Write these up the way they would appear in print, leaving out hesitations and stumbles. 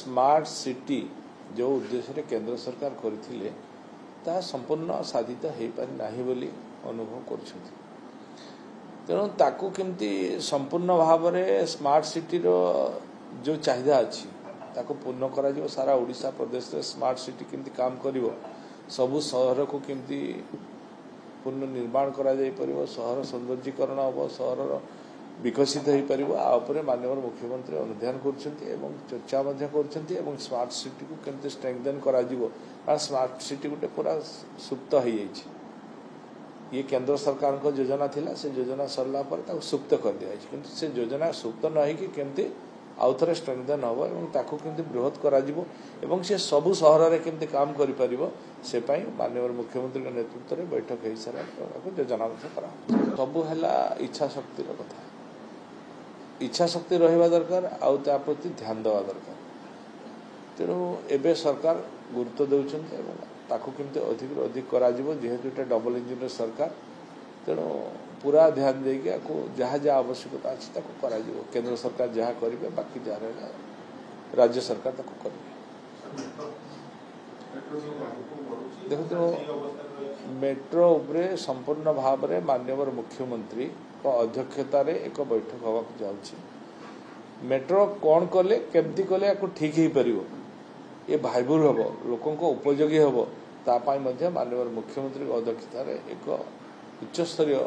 smart city जो उद्देश्य केंद्र सरकार करथिले ता संपूर्ण साधित हो पारि नाही बोली अनुभव कर तेणु ताकू केमती संपूर्ण भाव में स्मार्ट सिटी रो जो चाहिदा अच्छी ताको पूर्ण करा जिवो सारा ओडिशा प्रदेश रे स्मार्ट सिटी केमती काम करिवो सबु शहर को केमती पूर्ण निर्माण करा जाई परिवो शहर सौंदर्यीकरण हो शहर विकसित हो पार आउपर माननीय मुख्यमंत्री अनुध्यान कर चर्चा कर स्मार्ट सिटी को केमती स्ट्रेंथन करा जिवो कारण स्मार्ट सिटी गोटे पूरा सुप्त हो ये केंद्र सरकार को योजना थिला से योजना सरला पर सुप्त कर दिया किंतु से योजना सुप्त न होइकि केमती आउ थे स्ट्रेंथन हम और ताकू केमती बृहत करा जिवो एवं से सबु सहर रे केमती काम करि परिबो से पई माननीय मुख्यमंत्री के नेतृत्व में बैठक हो सारा योजना करा सबु हैला इच्छा शक्ति कथा इच्छा शक्ति रहिबा दरकार आउ ता प्रति ध्यान देवा दरकार तेणु एबे सरकार गुरुत्व देउछन एवं ताकू केमती अधिक अधिक करा जिवो जेहेतु एटा डबल इंजिन सरकार तेणु पूरा ध्यान देके आपको जहाँ जहाँ आवश्यकता अच्छी ताको करा जिवो केंद्र सरकार जहाँ करिवे बाकी जहाँ रहला राज्य सरकार ताको करिवे देखो मेट्रो उपरे संपूर्ण भाव में माननीय मुख्यमंत्री अध्यक्षता रे एक बैठक हवा जाउछि मेट्रो कौन कले केमती कले आपको ठीक ही परिवो ये भाईबुल हम लोकों को उपयोगी हम तापाई मध्य माननीय मुख्यमंत्री अध्यक्षता रे एक उच्च स्तरीय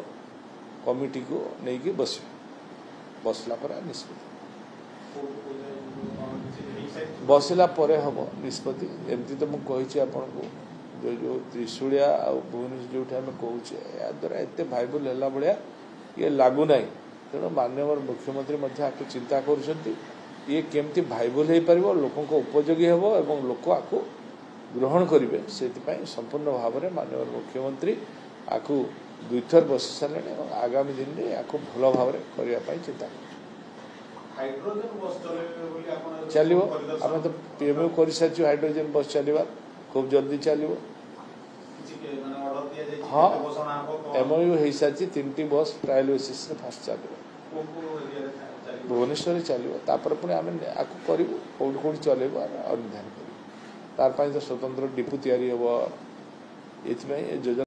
कमिटी को नहीं बसला पर निष्पत्ति बसला पर हम निष्पत्ति एमती तो मुझे कही आपन को जो त्रिशूलिया आ भुवनेश्वर जो आम कहे या द्वारा एत भाईबुल है भाया ये लगुना तेणु माननीय मुख्यमंत्री आपको चिंता कर ये केमती भाईबुल हो पार लोकों को उपयोगी हम और लोक आपको ग्रहण करेंगे से संपूर्ण भाव में माननीय मुख्यमंत्री आपको दुई थर बसी सारे और आगामी दिन में आपको भल भाव में करने चिंता चलो आम तो पीएमयू कर सारी हाइड्रोजन बस चलवा खूब जल्दी चलो हाँ एमओयू हो सारी 3टी बस ट्रायल बेसिस फास्ट चलो भुवनेश्वर चलो तापर पुणी आम आपको करूँ कौट कौट चलेबू अनुधान कर तार तो स्वतंत्र डिपो तैयारी हम ये योजना